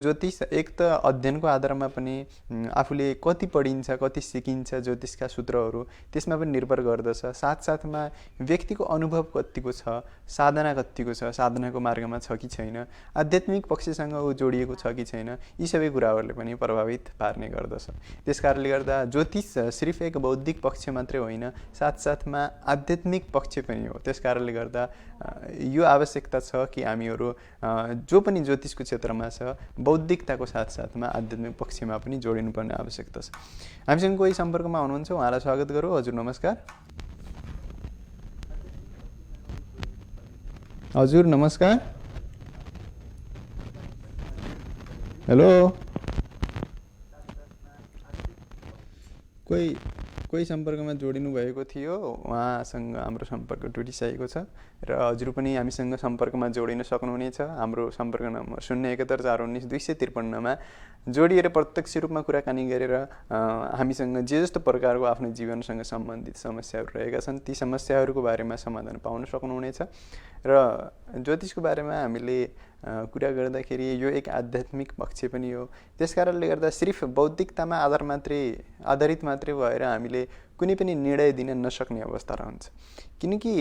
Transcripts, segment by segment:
ज्योतिष एक त अध्ययनको आधारमा पनि आफूले कति पढिन्छ, कति सिकिन्छ ज्योतिषका सूत्रहरू त्यसमा पनि निर्भर गर्दछ। साथसाथमा व्यक्तिको अनुभव कतिको छ, साधना कतिको छ, साधनाको मार्गमा छ कि छैन, आध्यात्मिक पक्षसँग ऊ जोडिएको छ कि छैन, यी सबै कुराहरूले पनि प्रभावित पार्ने गर्दछ। त्यसकारणले गर्दा ज्योतिष सिर्फ एक बौद्धिक पक्ष मात्रै होइन, साथसाथमा आध्यात्मिक पक्ष पनि हो। त्यसकारणले गर्दा यो आवश्यकता छ कि हामीहरू जो पनि ज्योतिषको क्षेत्रमा छ बौद्धिकताको साथसाथमा आध्यात्मिक पक्षमा पनि जोडिनुपर्ने आवश्यकता छ। हामीसँग कोही सम्पर्कमा हुनुहुन्छ, उहाँलाई स्वागत गरौँ। हजुर नमस्कार। हजुर नमस्कार। हेलो, कोही सम्पर्कमा जोडिनु भएको थियो, उहाँसँग हाम्रो सम्पर्क टुटिसकेको छ र हजुर पनि हामीसँग सम्पर्कमा जोडिन सक्नुहुनेछ। हाम्रो सम्पर्क नम्बर 071419253 जोडिएर प्रत्यक्ष रूपमा कुराकानी गरेर हामीसँग जे जस्तो प्रकारको आफ्नो जीवनसँग सम्बन्धित समस्याहरू रहेका छन् ती समस्याहरूको बारेमा समाधान पाउन सक्नुहुनेछ। र ज्योतिषको बारेमा हामीले कुरा गर्दाखेरि यो एक आध्यात्मिक पक्ष पनि हो। त्यसकारणले गर्दा सिर्फ बौद्धिकतामा आधारित मात्रै भएर हामीले कुनै पनि निर्णय दिन नसक्ने अवस्था रहन्छ। किनकि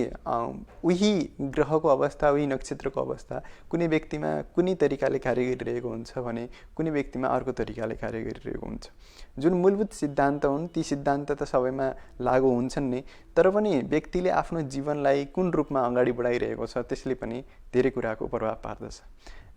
उही ग्रहको अवस्था, उही नक्षत्रको अवस्था कुनै व्यक्तिमा कुनै तरिकाले कार्य गरिरहेको हुन्छ भने कुनै व्यक्तिमा अर्को तरिकाले कार्य गरिरहेको हुन्छ। जुन मूलभूत सिद्धान्त हुन् ती सिद्धान्त त सबैमा लागू हुन्छन् नै, तर पनि व्यक्तिले आफ्नो जीवनलाई कुन रूपमा अगाडि बढाइरहेको छ त्यसले पनि धेरै कुराको प्रभाव पार्दछ।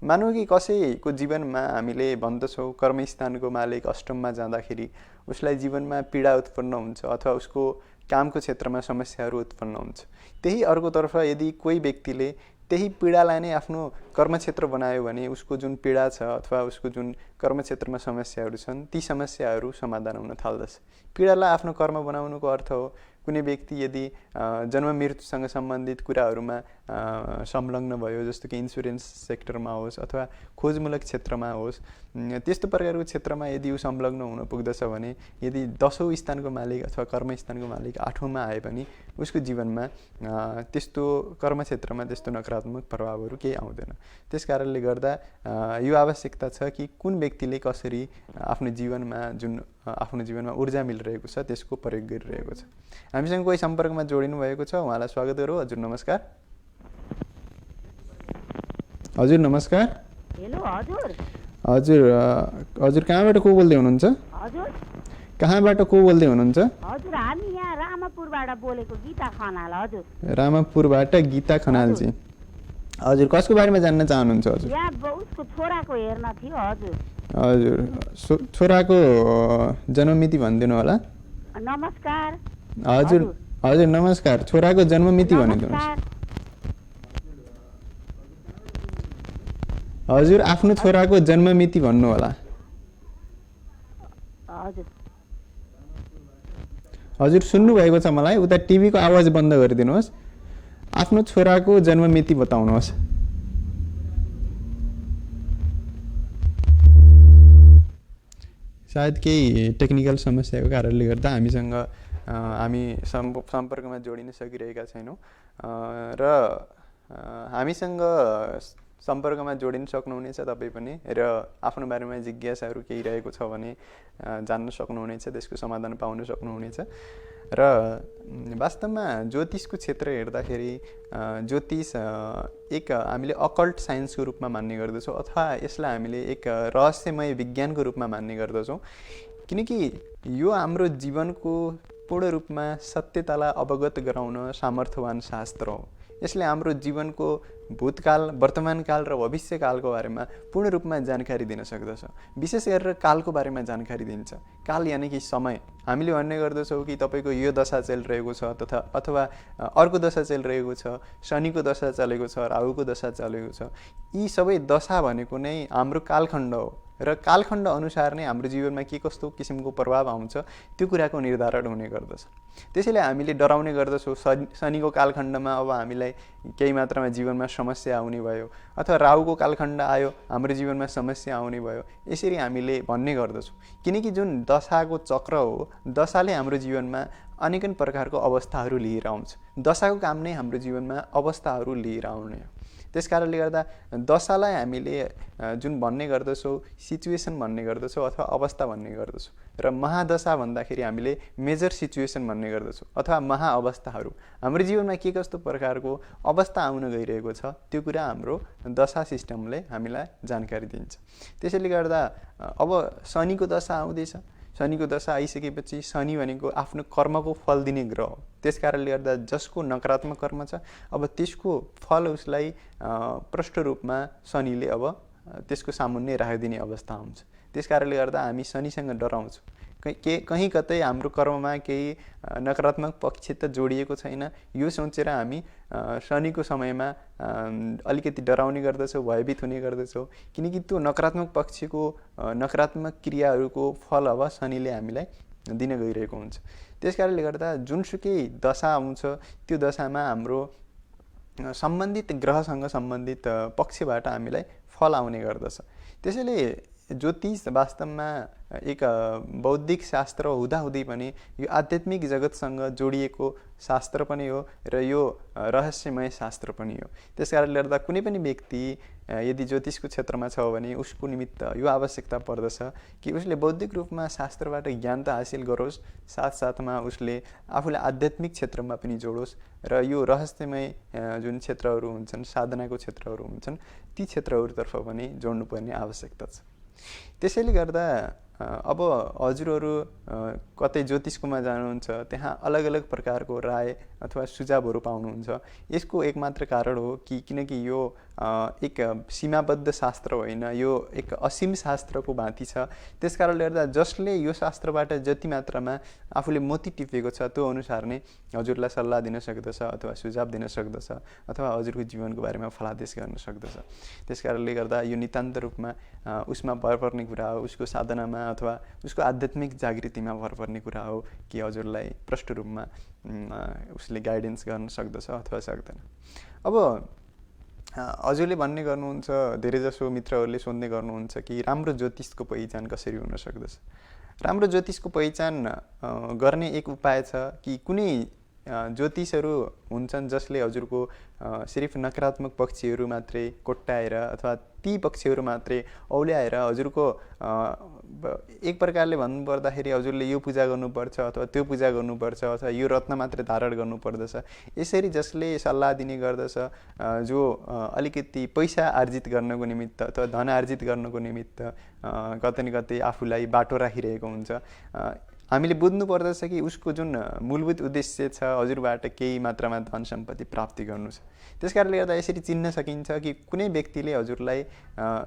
मानौँ कि कसैको जीवनमा हामीले भन्दछौँ कर्मस्थानको मालिक अष्टममा जाँदाखेरि उसलाई जीवनमा पीडा उत्पन्न हुन्छ अथवा उसको कामको क्षेत्रमा समस्याहरू उत्पन्न हुन्छ। त्यही अर्कोतर्फ यदि कोही व्यक्तिले त्यही पीडालाई नै आफ्नो कर्मक्षेत्र बनायो भने उसको जुन पीडा छ अथवा उसको जुन कर्मक्षेत्रमा समस्याहरू छन् ती समस्याहरू समाधान हुन थाल्दछ। पीडालाई आफ्नो कर्म बनाउनुको अर्थ हो कुनै व्यक्ति यदि जन्म मृत्युसँग सम्बन्धित कुराहरूमा संलग्न भयो, जस्तो कि इन्सुरेन्स सेक्टरमा होस् अथवा खोजमूलक क्षेत्रमा होस्, त्यस्तो प्रकारको क्षेत्रमा यदि ऊ संलग्न हुन पुग्दछ भने यदि 10औं स्थानको मालिक अथवा कर्मस्थानको मालिक 8औंमा आए पनि उसको जीवनमा त्यस्तो कर्मक्षेत्रमा त्यस्तो नकारात्मक प्रभावहरू केही आउँदैन। त्यसकारणले गर्दा यो आवश्यकता छ कि कुन व्यक्तिले कसरी आफ्नो जीवनमा ऊर्जा मिलिरहेको छ त्यसको प्रयोग गरिरहेको छ। हामीसँग कोही सम्पर्कमा जोडिनु भएको छ, उहाँलाई स्वागत गरौँ। हजुर नमस्कार। हजुर नमस्कार। हेलो हजुर। हजुर कहाँबाट को बोल्दै हुनुहुन्छ? हजुर कहाँबाट को बोल्दै हुनुहुन्छ? हजुर हामी यहाँ रामापुरबाट बोलेको गीता खनाल। हजुर रामापुरबाट गीता खनालजी। हजुर कसको बारेमा जान्न चाहनुहुन्छ? हजुर यहाँ उसको छोराको हेर्न थियो। हजुर छोराको जन्ममिति भनिदिनु होला। नमस्कार। हजुर नमस्कार। छोराको जन्ममिति भनिदिनुहोस्। हजुर आफ्नो छोराको जन्ममिति भन्नु होला। हजुर सुन्नु भएको छ मलाई? उता टिभीको आवाज बन्द गरिदिनुहोस्। आफ्नो छोराको जन्ममिति बताउनुहोस्। सायद केही टेक्निकल समस्याको कारणले गर्दा हामी सम्पर्कमा जोडिन सकिरहेका छैनौँ र हामीसँग सम्पर्कमा जोडिन सक्नुहुनेछ तपाईँ पनि र आफ्नो बारेमा जिज्ञासाहरू केही रहेको छ भने जान्न सक्नुहुनेछ, त्यसको समाधान पाउन सक्नुहुनेछ। र वास्तवमा ज्योतिषको क्षेत्र हेर्दाखेरि ज्योतिष एक हामीले अकल्ट साइन्सको रूपमा मान्ने गर्दछौँ अथवा यसलाई हामीले एक रहस्यमय विज्ञानको रूपमा मान्ने गर्दछौँ। किनकि यो हाम्रो जीवनको पूर्ण रूपमा सत्यतालाई अवगत गराउन सामर्थ्यवान शास्त्र हो। यसले हाम्रो जीवनको भूतकाल, वर्तमानकाल र भविष्यकालको बारेमा पूर्ण रूपमा जानकारी दिन सक्दछ। विशेष गरेर कालको बारेमा जानकारी दिन्छ। काल यानि कि समय। हामीले भन्ने गर्दछौँ कि तपाईँको यो दशा चलिरहेको छ अथवा अर्को दशा चलिरहेको छ, शनिको दशा चलेको छ, राहुको दशा चलेको छ। यी सबै दशा भनेको नै हाम्रो कालखण्ड हो र कालखण्ड अनुसार नै हाम्रो जीवनमा के कस्तो किसिमको प्रभाव आउँछ त्यो कुराको निर्धारण हुने गर्दछ। त्यसैले हामीले डराउने गर्दछौँ शनिको कालखण्डमा अब हामीलाई केही मात्रामा जीवनमा समस्या आउने भयो अथवा राहुको कालखण्ड आयो हाम्रो जीवनमा समस्या आउने भयो, यसरी हामीले भन्ने गर्दछौँ। किनकि जुन दशाको चक्र हो, दशाले हाम्रो जीवनमा अनेकन प्रकारको अवस्थाहरू लिएर आउँछ। दशाको काम नै हाम्रो जीवनमा अवस्थाहरू लिएर आउने हो। त्यस कारणले गर्दा दशालाई हामीले जुन भन्ने गर्दछौँ सिचुएसन भन्ने गर्दछौँ अथवा अवस्था भन्ने गर्दछौँ र महादशा भन्दाखेरि हामीले मेजर सिचुएसन भन्ने गर्दछौँ अथवा महाअवस्थाहरू। हाम्रो जीवनमा के कस्तो प्रकारको अवस्था आउन गइरहेको छ त्यो कुरा हाम्रो दशा सिस्टमले हामीलाई जानकारी दिन्छ। त्यसैले गर्दा अब शनिको दशा आउँदैछ। शनिको दशा आइसकेपछि शनि भनेको आफ्नो कर्मको फल दिने ग्रह हो। त्यस कारणले गर्दा जसको नकारात्मक कर्म छ अब त्यसको फल उसलाई प्रष्ट रूपमा शनिले अब त्यसको सामुन्ने राखिदिने अवस्था हुन्छ। त्यस कारणले गर्दा हामी शनिसँग डराउँछौँ। कहीँ कतै हाम्रो कर्ममा केही नकारात्मक पक्ष त जोडिएको छैन यो सोचेर हामी शनिको समयमा अलिकति डराउने गर्दछौँ, भयभीत हुने गर्दछौँ, किनकि त्यो नकारात्मक पक्षको नकारात्मक क्रियाहरूको फल अब शनिले हामीलाई दिन गइरहेको हुन्छ। त्यस कारणले गर्दा जुनसुकै दशा आउँछ त्यो दशामा हाम्रो सम्बन्धित ग्रहसँग सम्बन्धित पक्षबाट हामीलाई फल आउने गर्दछ। त्यसैले ज्योतिष वास्तवमा एक बौद्धिक शास्त्र हुँदाहुँदै पनि यो आध्यात्मिक जगतसँग जोडिएको शास्त्र पनि हो र यो रहस्यमय शास्त्र पनि हो। त्यस कारणले गर्दा कुनै पनि व्यक्ति यदि ज्योतिषको क्षेत्रमा छ भने उसको निमित्त यो आवश्यकता पर्दछ कि उसले बौद्धिक रूपमा शास्त्रबाट ज्ञान त हासिल गरोस्, साथसाथमा उसले आफूलाई आध्यात्मिक क्षेत्रमा पनि जोडोस् र यो रहस्यमय जुन क्षेत्रहरू हुन्छन्, साधनाको क्षेत्रहरू हुन्छन्, ती क्षेत्रहरूतर्फ पनि जोड्नुपर्ने आवश्यकता छ। त्यसैले गर्दा अब हजुरहरू कतै ज्योतिषकोमा जानुहुन्छ त्यहाँ अलग अलग प्रकारको राय अथवा सुझावहरू पाउनुहुन्छ। यसको एकमात्र कारण हो कि किनकि यो एक सीमाबद्ध शास्त्र होइन, यो एक असीम शास्त्रको भाँति छ। त्यस कारणले गर्दा जसले यो शास्त्रबाट जति मात्रामा आफूले मोती टिपेको छ त्यो अनुसार नै हजुरलाई सल्लाह दिन सक्दछ अथवा सुझाव दिन सक्दछ अथवा हजुरको जीवनको बारेमा फलादेश गर्न सक्दछ। त्यस कारणले गर्दा यो नितान्त रूपमा उसमा भर पर्ने कुरा हो, उसको साधनामा अथवा उसको आध्यात्मिक जागृतिमा भर पर्ने कुरा हो कि हजुरलाई प्रष्ट रूपमा उसले गाइडेन्स गर्न सक्दछ अथवा सक्दैन। अब हजुरले भन्ने गर्नुहुन्छ, धेरैजसो मित्रहरूले सोध्ने गर्नुहुन्छ कि राम्रो ज्योतिषको पहिचान कसरी हुन सक्दछ। राम्रो ज्योतिषको पहिचान गर्ने एक उपाय छ कि कुनै ज्योतिषहरू हुन्छन् जसले हजुरको सिर्फ नकारात्मक पक्षहरू मात्रै कोट्टाएर अथवा ती पक्षहरू मात्रै औल्याएर हजुरको एक प्रकारले भन्नुपर्दाखेरि हजुरले यो पूजा गर्नुपर्छ अथवा त्यो पूजा गर्नुपर्छ अथवा यो रत्न मात्रै धारण गर्नुपर्दछ यसरी जसले सल्लाह दिने गर्दछ, जो अलिकति पैसा आर्जित गर्नको निमित्त अथवा धन आर्जित गर्नको निमित्त कतै न कतै आफूलाई बाटो राखिरहेको हुन्छ। हामीले बुझ्नु पर्दछ कि उसको जुन मूलभूत उद्देश्य छ हजुरबाट केही मात्रामा धन सम्पत्ति प्राप्ति गर्नु छ। त्यसकारणले गर्दा यसरी चिन्न सकिन्छ कि कुनै व्यक्तिले हजुरलाई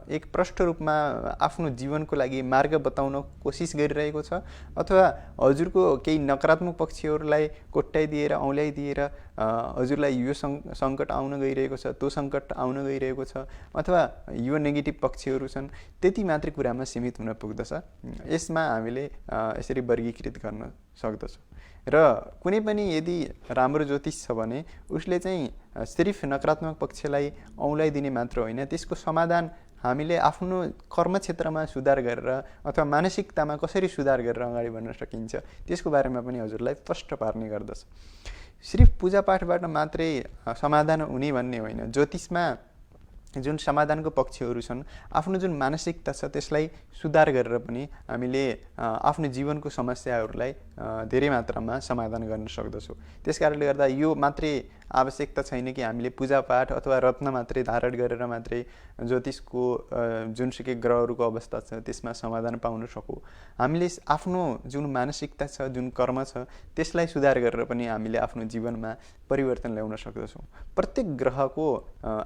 एक प्रष्ट रूपमा आफ्नो जीवनको लागि मार्ग बताउन कोसिस गरिरहेको छ अथवा हजुरको केही नकारात्मक पक्षहरूलाई कोट्याइदिएर औल्याइदिएर हजुरलाई यो सङ्कट आउन गइरहेको छ, त्यो सङ्कट आउन गइरहेको छ अथवा यो नेगेटिभ पक्षहरू छन्, त्यति मात्रै कुरामा सीमित हुन पुग्दछ। यसमा हामीले यसरी वर्गीकृत गर्न सक्दछौँ। र कुनै पनि यदि राम्रो ज्योतिष छ भने उसले चाहिँ सिर्फ नकारात्मक पक्षलाई औँल्याइदिने मात्र होइन, त्यसको समाधान हामीले आफ्नो कर्मक्षेत्रमा सुधार गरेर अथवा मानसिकतामा कसरी सुधार गरेर अगाडि बढ्न सकिन्छ त्यसको बारेमा पनि हजुरलाई स्पष्ट पार्ने गर्दछ। सिर्फ पूजापाठबाट मात्रै समाधान हुने भन्ने होइन। ज्योतिषमा जुन समाधानको पक्षहरू छन्, आफ्नो जुन मानसिकता छ त्यसलाई सुधार गरेर पनि हामीले आफ्नो जीवनको समस्याहरूलाई धेरै मात्रामा समाधान गर्न सक्दछौँ। त्यसकारणले गर्दा यो मात्रै आवश्यकता छैन कि हामीले पूजापाठ अथवा रत्न मात्रै धारण गरेर मात्रै ज्योतिषको जुनसुकै ग्रहहरूको अवस्था छ त्यसमा समाधान पाउन सकौँ। हामीले आफ्नो जुन मानसिकता छ, जुन कर्म छ त्यसलाई सुधार गरेर पनि हामीले आफ्नो जीवनमा परिवर्तन ल्याउन सक्दछौँ। प्रत्येक ग्रहको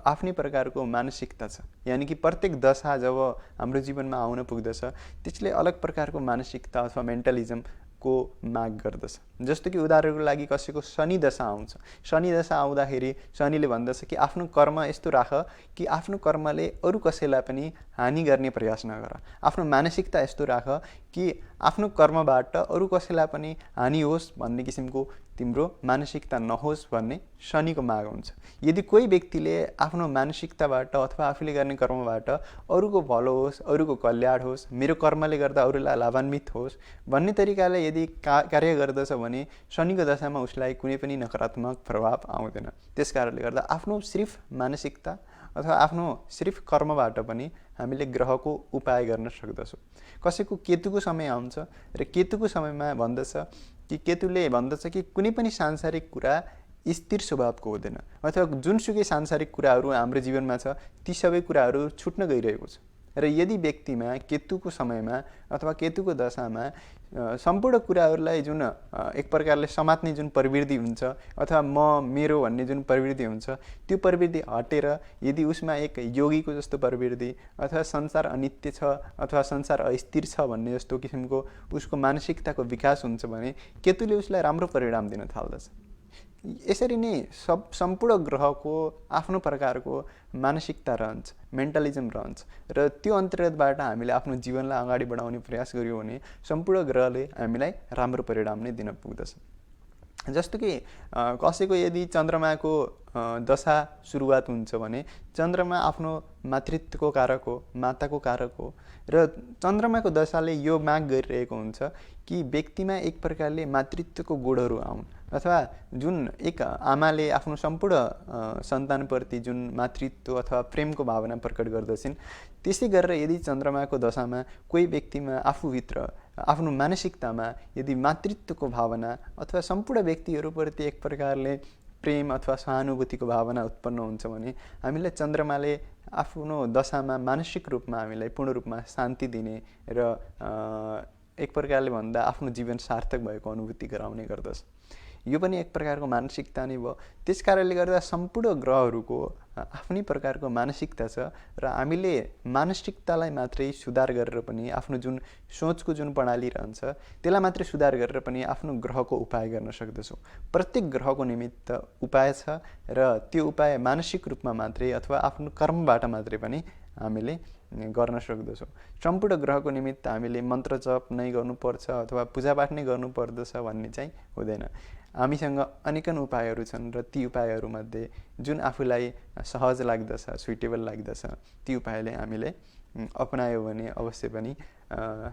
आफ्नै प्रकारको मानसिकता छ, यानि कि प्रत्येक दशा जब हाम्रो जीवनमा आउन पुग्दछ त्यसले अलग प्रकारको मानसिकता अथवा मेन्टलिजमको माग गर्दछ। जस्तो कि उदाहरणको लागि कसैको शनि दशा आउँछ, शनि दशा आउँदाखेरि शनिले भन्दछ कि आफ्नो कर्म यस्तो राख कि आफ्नो कर्मले अरू कसैलाई पनि हानि गर्ने प्रयास नगर। आफ्नो मानसिकता यस्तो राख कि आफ्नो कर्मबाट अरू कसैलाई पनि हानि होस् भन्ने किसिमको तिम्रो मानसिकता नहोस् भन्ने शनिको माग हुन्छ। यदि कोही व्यक्तिले आफ्नो मानसिकताबाट अथवा आफूले गर्ने कर्मबाट अरूको भलो होस्, अरूको कल्याण होस्, मेरो कर्मले गर्दा अरूलाई लाभान्वित होस् भन्ने तरिकाले यदि कार्य गर्दछ भने शनिको दशामा उसलाई कुनै पनि नकारात्मक प्रभाव आउँदैन। त्यसकारणले गर्दा आफ्नो सिर्फ मानसिकता अथवा आफ्नो सिर्फ कर्मबाट पनि हामीले ग्रहको उपाय गर्न सक्दछौँ। कसैको केतुको समय आउँछ र केतुको समयमा भन्दछ कि केतुले भन्दछ कि कुनै पनि सांसारिक कुरा स्थिर स्वभावको हुँदैन, अथवा जुनसुकै सांसारिक कुराहरू हाम्रो जीवनमा छ ती सबै कुराहरू छुट्न गइरहेको छ। र यदि व्यक्तिमा केतुको समयमा अथवा केतुको दशामा सम्पूर्ण कुराहरूलाई जुन एक प्रकारले समात्ने जुन प्रवृत्ति हुन्छ अथवा म मेरो भन्ने जुन प्रवृत्ति हुन्छ त्यो प्रवृत्ति हटेर यदि उसमा एक योगीको जस्तो प्रवृत्ति अथवा संसार अनित्य छ अथवा संसार अस्थिर छ भन्ने जस्तो किसिमको उसको मानसिकताको विकास हुन्छ भने केतुले उसलाई राम्रो परिणाम दिन थाल्दछ। यसरी नै सम्पूर्ण ग्रहको आफ्नो प्रकारको मानसिकता रहन्छ, मेन्टलिजम रहन्छ र त्यो अन्तर्गतबाट हामीले आफ्नो जीवनलाई अगाडि बढाउने प्रयास गर्यौँ भने सम्पूर्ण ग्रहले हामीलाई राम्रो परिणाम नै दिन पुग्दछ। जस्तो कि कसैको यदि चन्द्रमाको दशा सुरुवात हुन्छ भने चन्द्रमा आफ्नो मातृत्वको कारक हो, माताको कारक हो र चन्द्रमाको दशाले यो माग गरिरहेको हुन्छ कि व्यक्तिमा एक प्रकारले मातृत्वको गुणहरू आउन् अथवा जुन एक आमाले आफ्नो सम्पूर्ण सन्तानप्रति जुन मातृत्व अथवा प्रेमको भावना प्रकट गर्दछिन् त्यसै गरेर यदि चन्द्रमाको दशामा कोही व्यक्तिमा आफूभित्र आफ्नो मानसिकतामा यदि मातृत्वको भावना अथवा सम्पूर्ण व्यक्तिहरूप्रति एक प्रकारले प्रेम अथवा सहानुभूतिको भावना उत्पन्न हुन्छ भने हामीलाई चन्द्रमाले आफ्नो दशामा मानसिक रूपमा हामीलाई पूर्ण रूपमा शान्ति दिने र एक प्रकारले भन्दा आफ्नो जीवन सार्थक भएको अनुभूति गराउने गर्दछ। यो पनि एक प्रकारको मानसिकता नै भयो। त्यस कारणले गर्दा सम्पूर्ण ग्रहहरूको आफ्नै प्रकारको मानसिकता छ र हामीले मानसिकतालाई मात्रै सुधार गरेर पनि आफ्नो जुन सोचको जुन प्रणाली रहन्छ त्यसलाई मात्रै सुधार गरेर पनि आफ्नो ग्रहको उपाय गर्न सक्दछौँ। प्रत्येक ग्रहको निमित्त उपाय छ र त्यो उपाय मानसिक रूपमा मात्रै अथवा आफ्नो कर्मबाट मात्रै पनि हामीले गर्न सक्दछौँ। सम्पूर्ण ग्रहको निमित्त हामीले मन्त्र जप नै गर्नुपर्छ अथवा पूजापाठ नै गर्नुपर्दछ भन्ने चाहिँ हुँदैन। हामीसँग अनेकन उपायहरू छन् र ती उपायहरूमध्ये जुन आफूलाई सहज लाग्दछ, सुइटेबल लाग्दछ ती उपायले हामीले अपनायो भने अवश्य पनि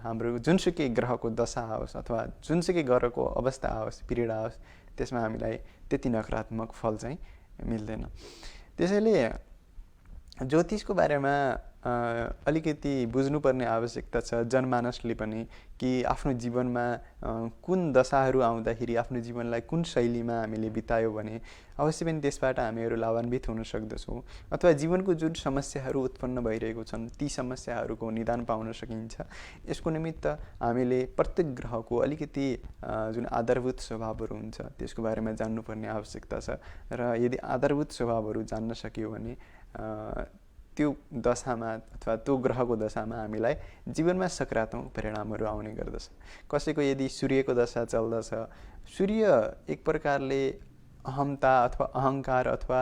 हाम्रो जुनसुकै ग्रहको दशा आओस् अथवा जुनसुकै ग्रहको अवस्था आओस्, पिरियड आओस् त्यसमा हामीलाई त्यति नकारात्मक फल चाहिँ मिल्दैन। त्यसैले ज्योतिषको बारेमा अलिकति बुझ्नुपर्ने आवश्यकता छ जनमानसले पनि कि आफ्नो जीवनमा कुन दशाहरू आउँदाखेरि आफ्नो जीवनलाई कुन शैलीमा हामीले बितायो भने अवश्य पनि त्यसबाट हामीहरू लाभान्वित हुन सक्दछौँ अथवा जीवनको जुन समस्याहरू उत्पन्न भइरहेको छन् ती समस्याहरूको निदान पाउन सकिन्छ। यसको निमित्त हामीले प्रत्येक ग्रहको अलिकति जुन आधारभूत स्वभावहरू हुन्छ त्यसको बारेमा जान्नुपर्ने आवश्यकता छ र यदि आधारभूत स्वभावहरू जान्न सकियो भने त्यो दशामा अथवा त्यो ग्रहको दशामा हामीलाई जीवनमा सकारात्मक परिणामहरू आउने गर्दछ। कसैको यदि सूर्यको दशा चल्दछ, सूर्य एक प्रकारले अहमता अथवा अहङ्कार अथवा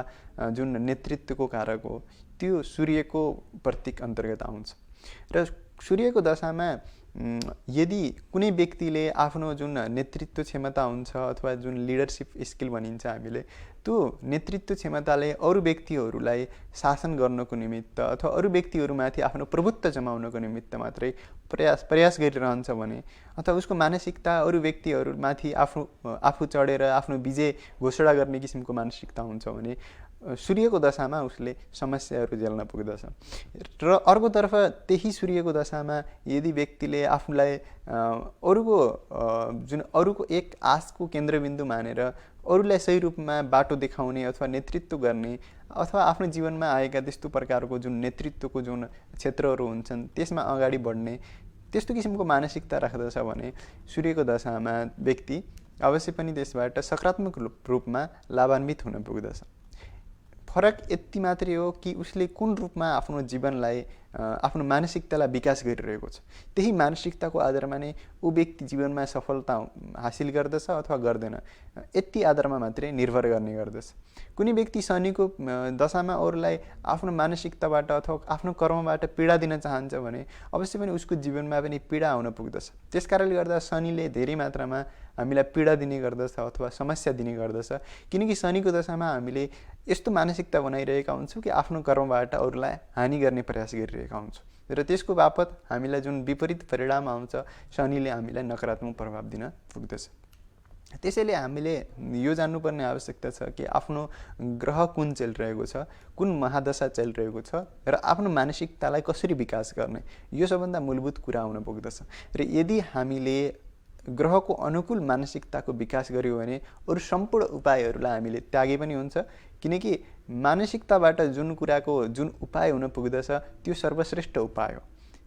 जुन नेतृत्वको कारक हो त्यो सूर्यको प्रतीक अन्तर्गत आउँछ र सूर्यको दशामा यदि कुनै व्यक्तिले आफ्नो जुन नेतृत्व क्षमता हुन्छ अथवा जुन लिडरसिप स्किल भनिन्छ हामीले त्यो नेतृत्व क्षमताले अरू व्यक्तिहरूलाई शासन गर्नको निमित्त अथवा अरू व्यक्तिहरूमाथि आफ्नो प्रभुत्व जमाउनको निमित्त मात्रै प्रयास गरिरहन्छ भने अथवा उसको मानसिकता अरू व्यक्तिहरूमाथि आफू चढेर आफ्नो विजय घोषणा गर्ने किसिमको मानसिकता हुन्छ भने सूर्यको दशामा उसले समस्याहरू झेल्न पुग्दछ। र अर्कोतर्फ त्यही सूर्यको दशामा यदि व्यक्तिले आफूलाई अरूको एक आशको केन्द्रबिन्दु मानेर अरूलाई सही रूपमा बाटो देखाउने अथवा नेतृत्व गर्ने अथवा आफ्नो जीवनमा आएका त्यस्तो प्रकारको जुन नेतृत्वको जुन क्षेत्रहरू हुन्छन् त्यसमा अगाडि बढ्ने त्यस्तो किसिमको मानसिकता राख्दछ भने सूर्यको दशामा व्यक्ति अवश्य पनि त्यसबाट सकारात्मक रूपमा लाभान्वित हुन पुग्दछ। फरक यति मात्रै हो कि उसले कुन रूपमा आफ्नो जीवनलाई आफ्नो मानसिकतालाई विकास गरिरहेको छ त्यही मानसिकताको आधारमा नै ऊ व्यक्ति जीवनमा सफलता हासिल गर्दछ अथवा गर्दैन यति आधारमा मात्रै निर्भर गर्ने गर्दछ। कुनै व्यक्ति शनिको दशामा अरूलाई आफ्नो मानसिकताबाट अथवा आफ्नो कर्मबाट पीडा दिन चाहन्छ भने अवश्य पनि उसको जीवनमा पनि पीडा आउन पुग्दछ। त्यसकारणले गर्दा शनिले धेरै मात्रामा हामीलाई पीडा दिने गर्दछ अथवा समस्या दिने गर्दछ किनकि शनिको दशामा हामीले यस्तो मानसिकता बनाइरहेका हुन्छौँ कि आफ्नो कर्मबाट अरूलाई हानि गर्ने प्रयास गरिरहेका हुन्छौँ र त्यसको बापत हामीलाई जुन विपरीत परिणाम आउँछ शनिले हामीलाई नकारात्मक प्रभाव दिन पुग्दछ। त्यसैले हामीले यो जान्नुपर्ने आवश्यकता छ कि आफ्नो ग्रह कुन चलिरहेको छ, कुन महादशा चलिरहेको छ र आफ्नो मानसिकतालाई कसरी विकास गर्ने, यो सबभन्दा मूलभूत कुरा हुन पुग्दछ। र यदि हामीले ग्रहको अनुकूल मानसिकताको विकास गर्यो भने अरू सम्पूर्ण उपायहरूलाई हामीले त्यागे पनि हुन्छ, किनकि मानसिकताबाट जुन उपाय हुन पुग्दछ त्यो सर्वश्रेष्ठ उपाय हो।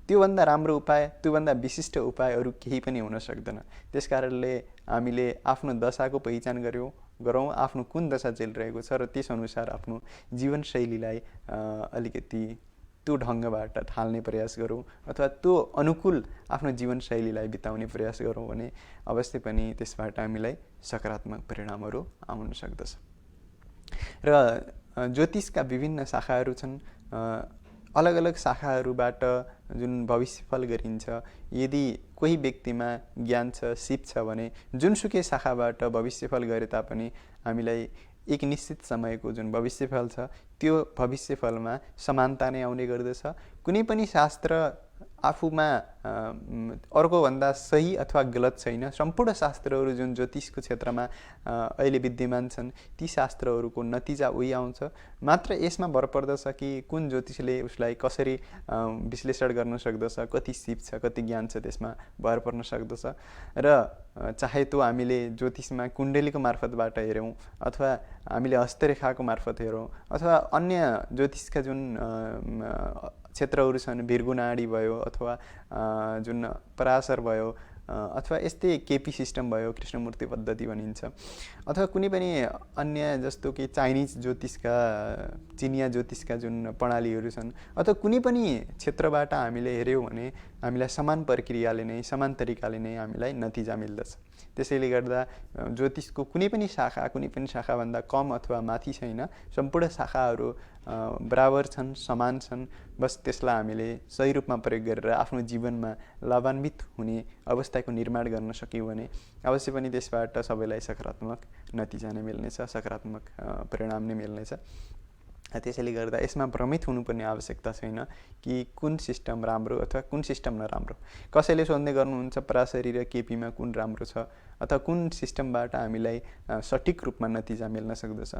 त्योभन्दा राम्रो उपाय, त्योभन्दा विशिष्ट उपाय अरू केही पनि हुन सक्दैन। त्यसकारणले हामीले आफ्नो दशाको पहिचान गरौँ, आफ्नो कुन दशा चलिरहेको छ र त्यसअनुसार आफ्नो जीवनशैलीलाई अलिकति त्यो ढङ्गबाट ढाल्ने प्रयास गरौँ अथवा त्यो अनुकूल आफ्नो जीवनशैलीलाई बिताउने प्रयास गरौँ भने अवश्य पनि त्यसबाट हामीलाई सकारात्मक परिणामहरू आउन सक्दछ। र ज्योतिषका विभिन्न शाखाहरू छन्। अलग अलग शाखाहरूबाट जुन भविष्यफल गरिन्छ, यदि कोही व्यक्तिमा ज्ञान छ, सिप छ भने जुनसुकै शाखाबाट भविष्यफल गरे तापनि हामीलाई एक निश्चित समयको जुन भविष्यफल छ त्यो भविष्यफलमा समानता नै आउने गर्दछ। कुनै पनि शास्त्र आफूमा अर्कोभन्दा सही अथवा गलत छैन। सम्पूर्ण शास्त्रहरू जुन ज्योतिषको क्षेत्रमा अहिले विद्यमान छन् ती शास्त्रहरूको नतिजा उही आउँछ। मात्र यसमा भर पर्दछ कि कुन ज्योतिषले उसलाई कसरी विश्लेषण गर्न सक्दछ, कति सिप छ, कति ज्ञान छ, त्यसमा भर पर्न सक्दछ। र चाहे त्यो हामीले ज्योतिषमा कुण्डलीको मार्फतबाट हेरौँ अथवा हामीले हस्तरेखाको मार्फत हेरौँ अथवा अन्य ज्योतिषका जुन क्षेत्रहरू छन्, भृगुनाडी भयो अथवा जुन पराशर भयो अथवा यस्तै केपी सिस्टम भयो, कृष्णमूर्ति पद्धति भनिन्छ, अथवा कुनै पनि अन्य जस्तो कि चाइनिज ज्योतिषका, चिनिया ज्योतिषका जुन प्रणालीहरू छन्, अथवा कुनै पनि क्षेत्रबाट हामीले हेऱ्यौँ भने हामीलाई समान प्रक्रियाले नै, समान तरिकाले नै हामीलाई नतिजा मिल्दछ। त्यसैले गर्दा ज्योतिषको कुनै पनि शाखाभन्दा कम अथवा माथि छैन। सम्पूर्ण शाखाहरू बराबर छन्, समान छन्। बस त्यसलाई हामीले सही रूपमा प्रयोग गरेर आफ्नो जीवनमा लाभान्वित हुने अवस्थाको निर्माण गर्न सक्यौँ भने अवश्य पनि त्यसबाट सबैलाई सकारात्मक नतिजा नै मिल्नेछ, सकारात्मक परिणाम नै मिल्नेछ। त्यसैले गर्दा यसमा भ्रमित हुनुपर्ने आवश्यकता छैन कि कुन सिस्टम राम्रो अथवा कुन सिस्टम नराम्रो। कसैले सोध्ने गर्नुहुन्छ पराशरी र केपीमा कुन राम्रो छ अथवा कुन सिस्टमबाट हामीलाई सठिक रूपमा नतिजा मिल्न सक्दछ।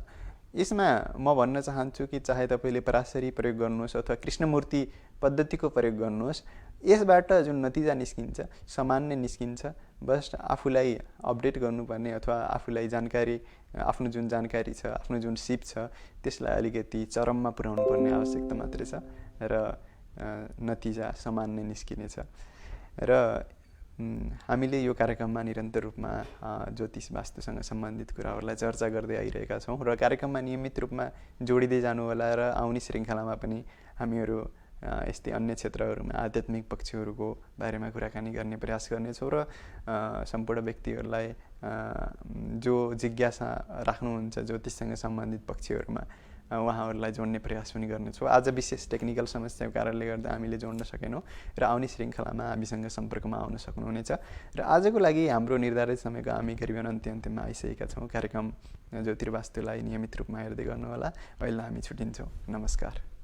यसमा म भन्न चाहन्छु कि चाहे तपाईँले पराशरी प्रयोग गर्नुहोस् अथवा कृष्णमूर्ति पद्धतिको प्रयोग गर्नुहोस्, यसबाट जुन नतिजा निस्किन्छ समान नै निस्किन्छ। बस आफूलाई अपडेट गर्नुपर्ने अथवा आफूलाई जानकारी, आफ्नो जुन जानकारी छ, आफ्नो जुन सिप छ त्यसलाई अलिकति चरममा पुर्याउनु पर्ने आवश्यकता मात्रै छ र नतिजा समान नै निस्किनेछ। र हामीले यो कार्यक्रममा निरन्तर रूपमा ज्योतिष वास्तुसँग सम्बन्धित कुराहरूलाई चर्चा गर्दै आइरहेका छौँ र कार्यक्रममा नियमित रूपमा जोडिँदै जानुहोला र आउने श्रृङ्खलामा पनि हामीहरू यस्तै अन्य क्षेत्रहरूमा आध्यात्मिक पक्षहरूको बारेमा कुराकानी गर्ने प्रयास गर्नेछौँ र सम्पूर्ण व्यक्तिहरूलाई जो जिज्ञासा राख्नुहुन्छ ज्योतिषसँग सम्बन्धित पक्षहरूमा उहाँहरूलाई जोड्ने प्रयास पनि गर्नेछौँ। आज विशेष टेक्निकल समस्याको कारणले गर्दा हामीले जोड्न सकेनौँ र आउने श्रृङ्खलामा हामीसँग सम्पर्कमा आउन सक्नुहुनेछ। र आजको लागि हाम्रो निर्धारित समयको हामी करिबन अन्त्यमा आइसकेका छौँ। कार्यक्रम ज्योतिर्वास्तुलाई नियमित रूपमा हेर्दै गर्नुहोला। अहिले हामी छुट्टिन्छौँ। नमस्कार।